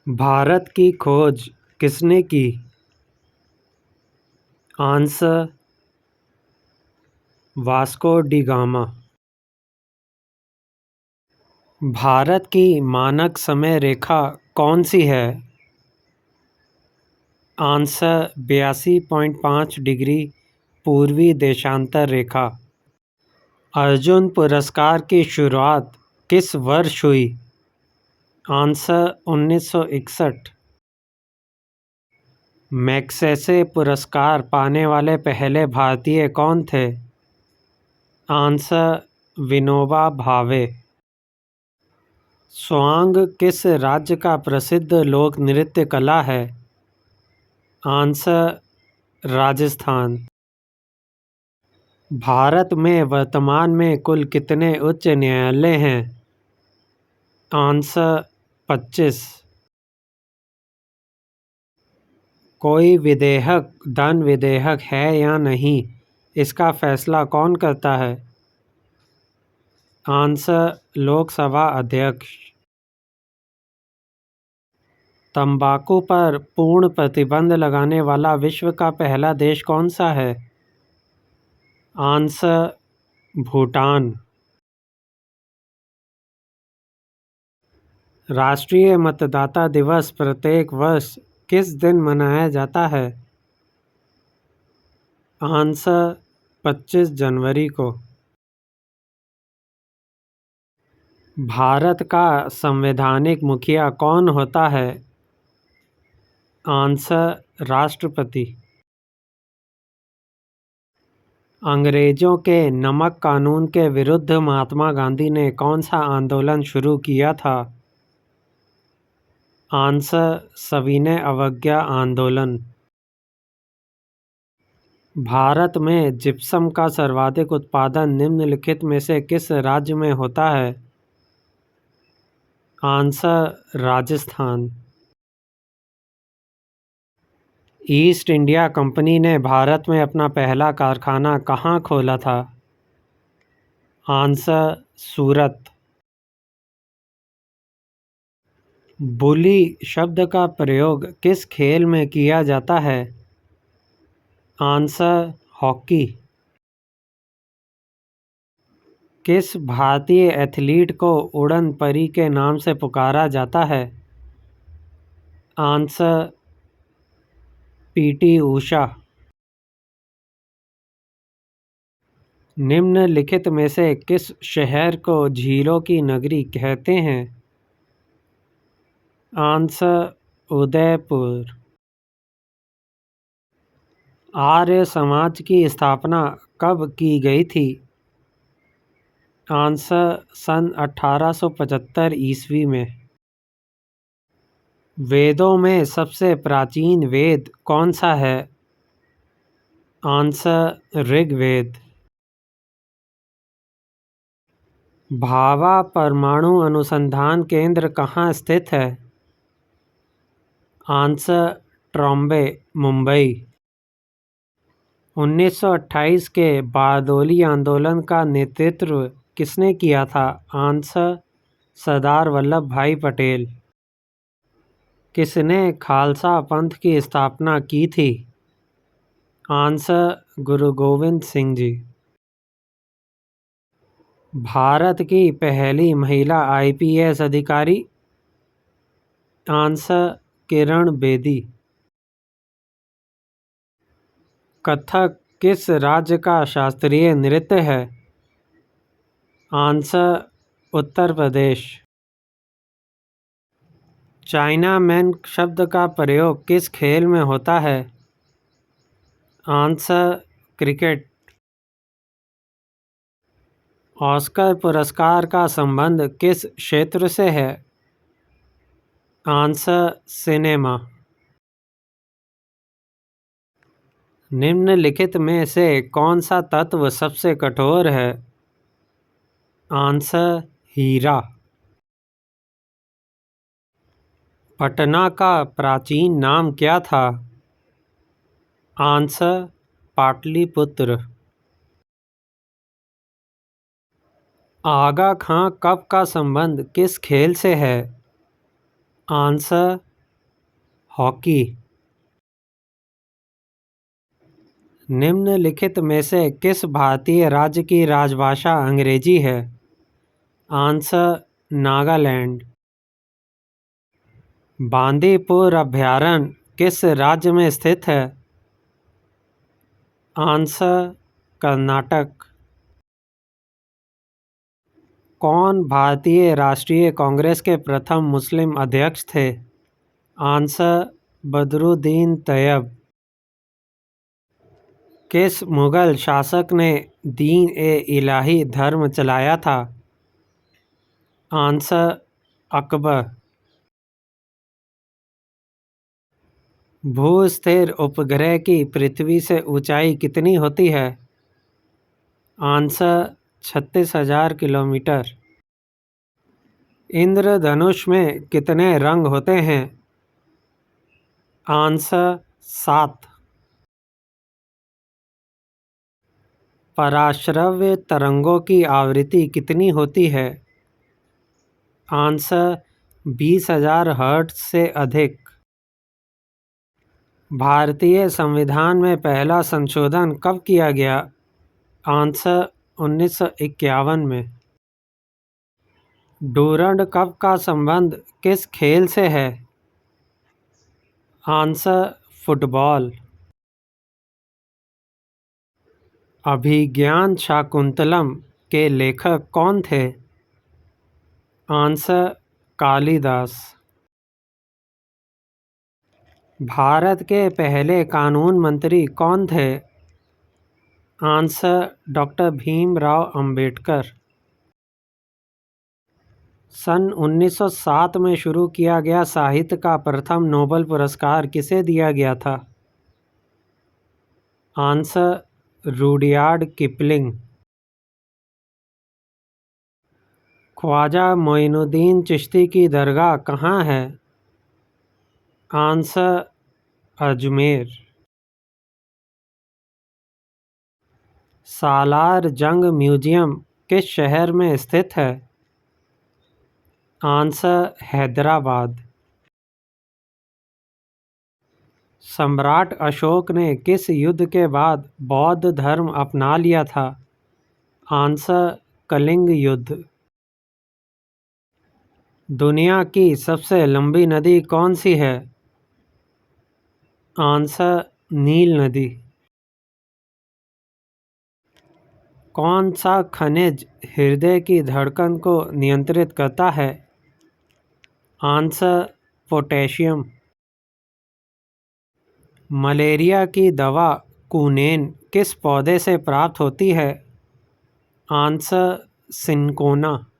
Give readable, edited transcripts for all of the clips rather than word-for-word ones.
भारत की खोज किसने की? Answer Vasco D gamma. Bharat की मानक समय रेखा कौन सी है? आंसर 82.5 डिग्री पूर्वी देशांतर रेखा। अर्जुन पुरस्कार की शुरुआत किस वर्ष हुई? आंसर 1961। मैग्सेसे पुरस्कार पाने वाले पहले भारतीय कौन थे? आंसर विनोबा भावे। स्वांग किस राज्य का प्रसिद्ध लोक नृत्य कला है? आंसर राजस्थान। भारत में वर्तमान में कुल कितने उच्च न्यायालय हैं? आंसर 25। कोई विधेयक धन विधेयक है या नहीं, इसका फैसला कौन करता है? आंसर लोकसभा अध्यक्ष। तंबाकू पर पूर्ण प्रतिबंध लगाने वाला विश्व का पहला देश कौन सा है? आंसर भूटान। राष्ट्रीय मतदाता दिवस प्रत्येक वर्ष किस दिन मनाया जाता है? आंसर 25 जनवरी को। भारत का संवैधानिक मुखिया कौन होता है? आंसर राष्ट्रपति। अंग्रेजों के नमक कानून के विरुद्ध महात्मा गांधी ने कौन सा आंदोलन शुरू किया था? आंसर सविनय अवज्ञा आंदोलन। भारत में जिप्सम का सर्वाधिक उत्पादन निम्नलिखित में से किस राज्य में होता है? Answer Rajasthan. East India company ने भारत में अपना पहला कारखाना कहाँ खोला था? आंसर सूरत। बुली शब्द का प्रयोग किस खेल में किया जाता है? Answer hockey. किस भारतीय एथलीट को उड़न परी के नाम से पुकारा जाता है? Answer PT Usha. निम्नलिखित में से किस शहर को झीलों की नगरी कहते हैं? आंसर उदयपुर। आर्य समाज की स्थापना कब की गई थी? आंसर सन 1875 ईस्वी में। वेदों में सबसे प्राचीन वेद कौन सा है? आंसर ऋग्वेद। भाभा परमाणु अनुसंधान केंद्र कहाँ स्थित है? आंसर ट्रॉम्बे मुंबई। 1928 के बारदोली आंदोलन का नेतृत्व किसने किया था? आंसर सरदार वल्लभ भाई पटेल। किसने खालसा पंथ की स्थापना की थी? आंसर गुरु गोविंद सिंह जी। भारत की पहली महिला आईपीएस अधिकारी? आंसर किरण बेदी। कथक किस राज्य का शास्त्रीय नृत्य है? Answer Uttar Pradesh. China man शब्द का प्रयोग किस खेल में होता है? Answer cricket. ऑस्कर पुरस्कार का संबंध किस क्षेत्र से है? Answer cinema. निम्नलिखित में से कौन सा तत्व सबसे कठोर है? आंसर हीरा। पटना का प्राचीन नाम क्या था? आंसर पाटलिपुत्र। आगा खां कप का संबंध किस खेल से है? Answer hockey. निम्नलिखित में से किस भारतीय राज्य की राजभाषा अंग्रेजी है? आंसर नागालैंड। बांदीपुर अभयारण्य किस राज्य में स्थित है? आंसर कर्नाटक। कौन भारतीय राष्ट्रीय कांग्रेस के प्रथम मुस्लिम अध्यक्ष थे? आंसर बदरुद्दीन तैयब। किस मुगल शासक ने दीन-ए-इलाही धर्म चलाया था? आंसर अकबर। भू-स्थिर उपग्रह की पृथ्वी से ऊंचाई कितनी होती है? Answer 36,000 kilometre. इंद्रधनुष में कितने रंग होते हैं? आंसर 7। पराश्रव्य तरंगों की आवृत्ति कितनी होती है? आंसर 20,000 हर्ट्ज से अधिक। भारतीय संविधान में पहला संशोधन कब किया गया? आंसर 1951 में। डूरंड कप का संबंध किस खेल से है? Answer football. अभिज्ञान शाकुंतलम के लेखक कौन थे? आंसर कालिदास। भारत के पहले कानून मंत्री कौन थे? Answer doctor Bhimrao Ambedkar. सन 1907 में शुरू किया गया साहित्य का प्रथम नोबेल पुरस्कार किसे दिया गया था? Answer Rudyard Kipling. Khwaja Moinuddin Chishti की दरगाह कहाँ है? आंसर अजमेर। सालार जंग म्यूजियम किस शहर में स्थित है? आंसर हैदराबाद। सम्राट अशोक ने किस युद्ध के बाद बौद्ध धर्म अपना लिया था? आंसर कलिंग युद्ध। दुनिया की सबसे लंबी नदी कौन सी है? आंसर नील नदी। कौन सा खनिज हृदय की धड़कन को नियंत्रित करता है? Answer potassium. मलेरिया की दवा कुनेन किस पौधे से प्राप्त होती है? Answer cinchona.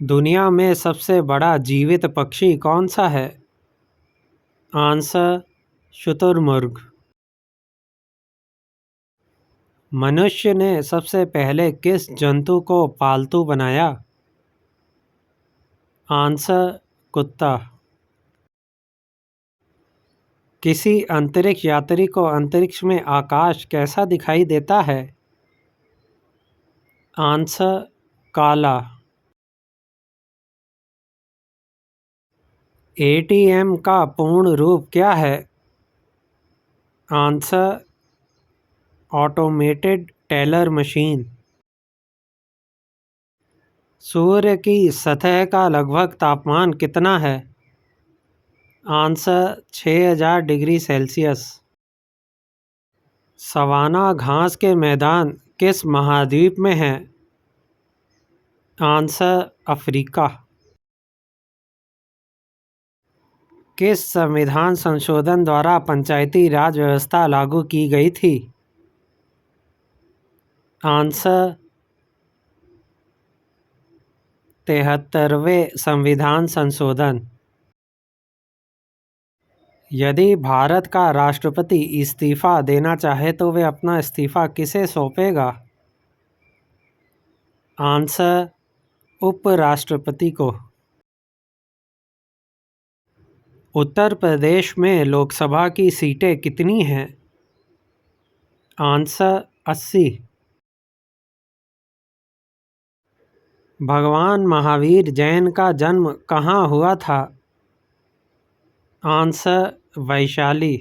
दुनिया में सबसे बड़ा जीवित पक्षी कौन सा है? आंसर शुतुरमुर्ग। मनुष्य ने सबसे पहले किस जंतु को पालतू बनाया? आंसर कुत्ता। किसी अंतरिक्ष यात्री को अंतरिक्ष में आकाश कैसा दिखाई देता है? आंसर काला। एटीएम का पूर्ण रूप क्या है? Answer automated teller machine. सूर्य की सतह का लगभग तापमान कितना है? Answer 6000 degree Celsius. सवाना घास के मैदान किस महाद्वीप में हैं? Answer Africa. किस संविधान संशोधन द्वारा पंचायती राज व्यवस्था लागू की गई थी? आंसर 73वें संविधान संशोधन। यदि भारत का राष्ट्रपति इस्तीफा देना चाहे तो वे अपना इस्तीफा किसे सौंपेगा? आंसर उपराष्ट्रपति को। उत्तर प्रदेश में लोकसभा की सीटें कितनी हैं? आंसर 80। भगवान महावीर जैन का जन्म कहाँ हुआ था? आंसर वैशाली।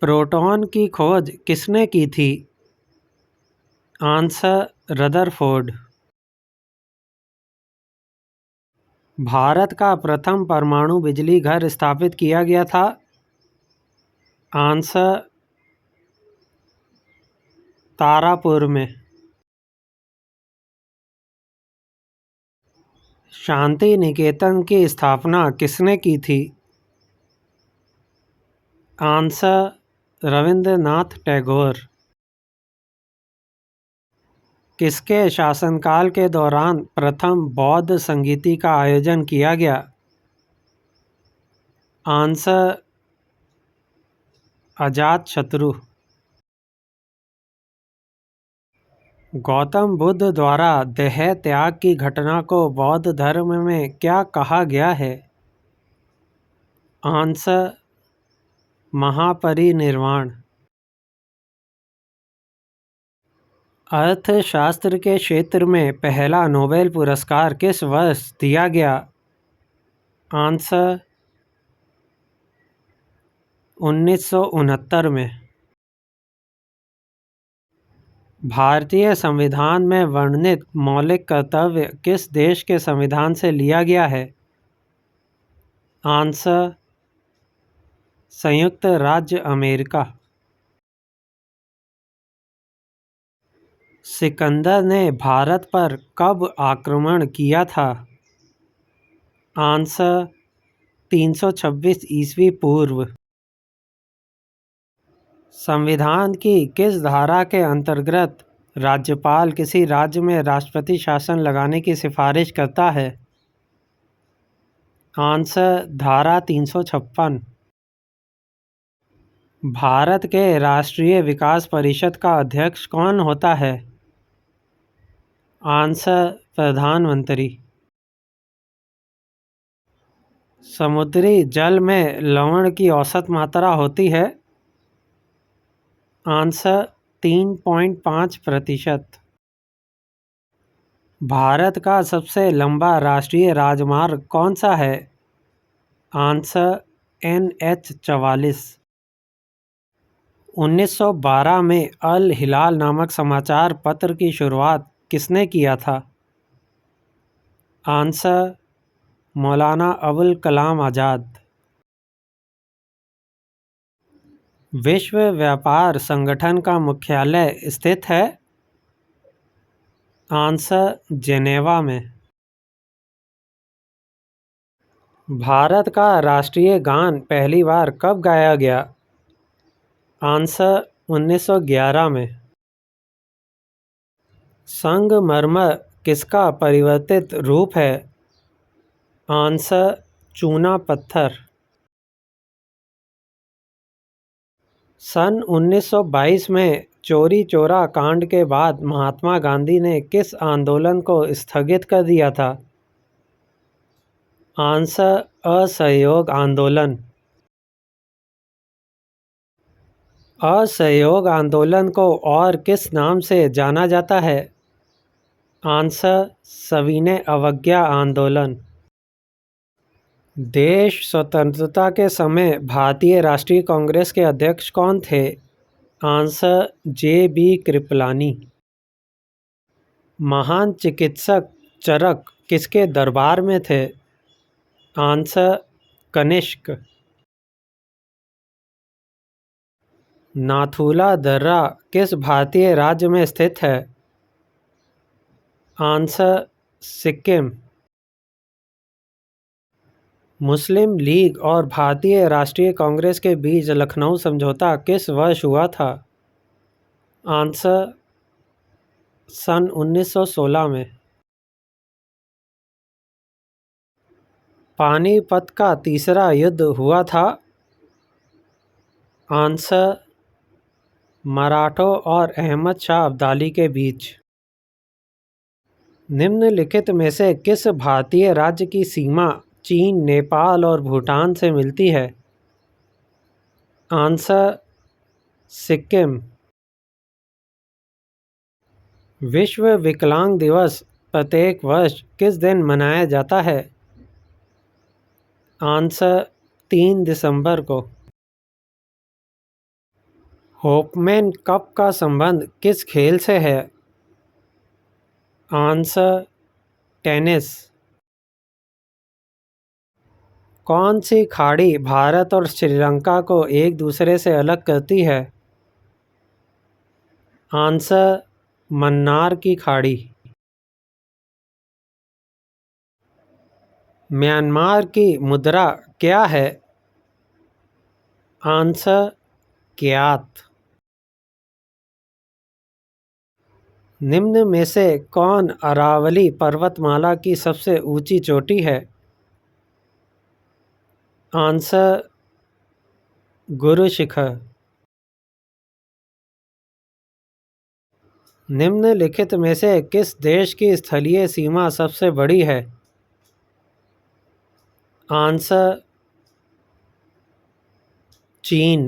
प्रोटॉन की खोज किसने की थी? Answer Rutherford. भारत का प्रथम परमाणु बिजली घर स्थापित किया गया था? आंसर तारापुर में। शांति निकेतन की स्थापना किसने की थी? आंसर रविंद्रनाथ टैगोर। किसके शासनकाल के दौरान प्रथम बौद्ध संगीति का आयोजन किया गया? आंसर अजातशत्रु। गौतम बुद्ध द्वारा देह त्याग की घटना को बौद्ध धर्म में क्या कहा गया है? आंसर महापरिनिर्वाण। अर्थशास्त्र के क्षेत्र में पहला नोबेल पुरस्कार किस वर्ष दिया गया? आंसर 1969 में। भारतीय संविधान में वर्णित मौलिक कर्तव्य किस देश के संविधान से लिया गया है? आंसर संयुक्त राज्य अमेरिका। सिकंदर ने भारत पर कब आक्रमण किया था? आंसर 326 ईस्वी पूर्व। संविधान की किस धारा के अंतर्गत राज्यपाल किसी राज्य में राष्ट्रपति शासन लगाने की सिफारिश करता है? आंसर धारा 356। भारत के राष्ट्रीय विकास परिषद का अध्यक्ष कौन होता है? आंसर प्रधानमंत्री। समुद्री जल में लवण की औसत मात्रा होती है? आंसर 3.5%। भारत का सबसे लंबा राष्ट्रीय राजमार्ग कौन सा है? Answer NH-44। 1912 में अल हिलाल नामक समाचार पत्र की शुरुआत किसने किया था? आंसर मौलाना अबुल कलाम आज़ाद। विश्व व्यापार संगठन का मुख्यालय स्थित है? आंसर जेनेवा में। भारत का राष्ट्रीय गान पहली बार कब गाया गया? आंसर 1911 में। संगमरमर किसका परिवर्तित रूप है? आंसर चूना पत्थर। सन 1922 में चौरी चौरा कांड के बाद महात्मा गांधी ने किस आंदोलन को स्थगित कर दिया था? आंसर असहयोग आंदोलन। असहयोग आंदोलन को और किस नाम से जाना जाता है? आंसर सविनय अवज्ञा आंदोलन। देश स्वतंत्रता के समय भारतीय राष्ट्रीय कांग्रेस के अध्यक्ष कौन थे? Answer JB Kripalani. महान चिकित्सक चरक किसके दरबार में थे? आंसर कनिष्क। नाथुला दर्रा किस भारतीय राज्य में स्थित है? आंसर सिक्किम। मुस्लिम लीग और भारतीय राष्ट्रीय कांग्रेस के बीच लखनऊ समझौता किस वर्ष हुआ था? आंसर सन 1916 में। पानीपत का तीसरा युद्ध हुआ था? आंसर मराठों और अहमद शाह अब्दाली के बीच। निम्नलिखित में से किस भारतीय राज्य की सीमा चीन, नेपाल और भूटान से मिलती है? आंसर सिक्किम। विश्व विकलांग दिवस प्रत्येक वर्ष किस दिन मनाया जाता है? आंसर 3 दिसंबर को। होपमैन कप का संबंध किस खेल से है? Answer tennis. कौन सी खाड़ी भारत और श्रीलंका को एक दूसरे से अलग करती है? आंसर मन्नार की खाड़ी। म्यांमार की मुद्रा क्या है? आंसर क्यात। निम्न में से कौन अरावली पर्वतमाला की सबसे ऊंची चोटी है? आंसर गुरु शिखर। निम्नलिखित में से किस देश की स्थलीय सीमा सबसे बड़ी है? आंसर चीन।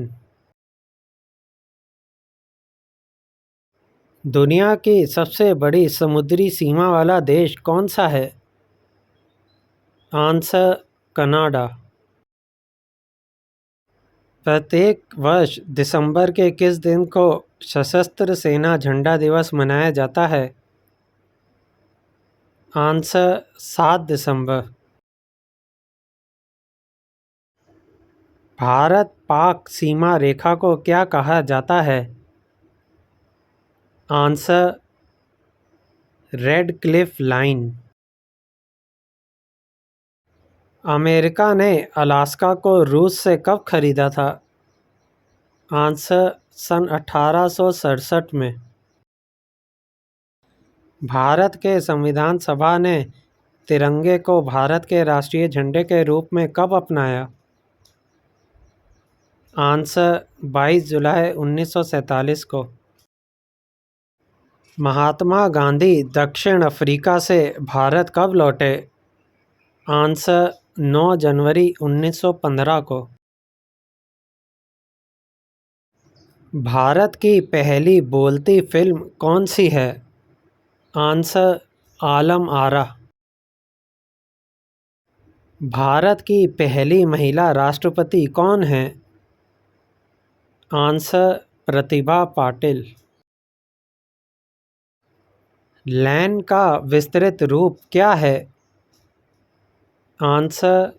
दुनिया की सबसे बड़ी समुद्री सीमा वाला देश कौन सा है? Answer Canada. प्रत्येक वर्ष दिसंबर के किस दिन को सशस्त्र सेना झंडा दिवस मनाया जाता है? आंसर 7 दिसंबर। भारत पाक सीमा रेखा को क्या कहा जाता है? Answer red Cliff line. America ने अलास्का को रूस से कब खरीदा था? आंसर सन 1867 में। भारत के संविधान सभा ने तिरंगे को भारत के राष्ट्रीय झंडे के रूप में कब अपनाया? आंसर 22 जुलाई 1947 को। महात्मा गांधी दक्षिण अफ्रीका से भारत कब लौटे? आंसर 9 जनवरी 1915 को। भारत की पहली बोलती फिल्म कौन सी है? आंसर आलम आरा। भारत की पहली महिला राष्ट्रपति कौन है? आंसर प्रतिभा पाटिल। लैन का विस्तृत रूप क्या है? Answer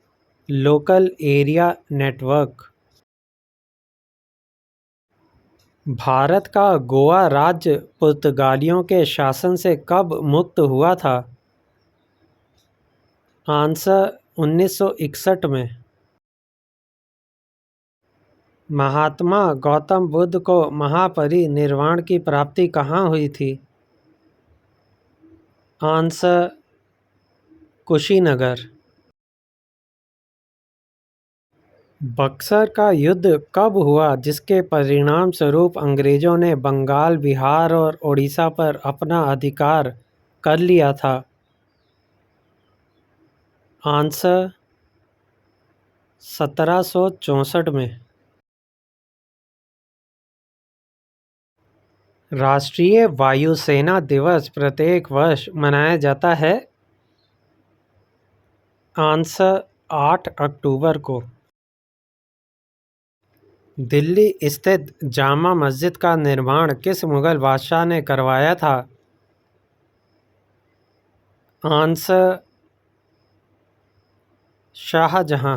local area network. Bharat का गोवा राज्य पुर्तगालियों के शासन से कब मुक्त हुआ था? आंसर 1961 में। महात्मा गौतम बुद्ध को महापरिनिर्वाण की प्राप्ति कहाँ हुई थी? आंसर कुशीनगर। बक्सर का युद्ध कब हुआ जिसके परिणाम स्वरूप अंग्रेजों ने बंगाल, बिहार और उड़ीसा पर अपना अधिकार कर लिया था? आंसर 1764 में। राष्ट्रीय वायुसेना दिवस प्रत्येक वर्ष मनाया जाता है? आंसर 8 अक्टूबर को। दिल्ली स्थित जामा मस्जिद का निर्माण किस मुगल बादशाह ने करवाया था? आंसर शाहजहां।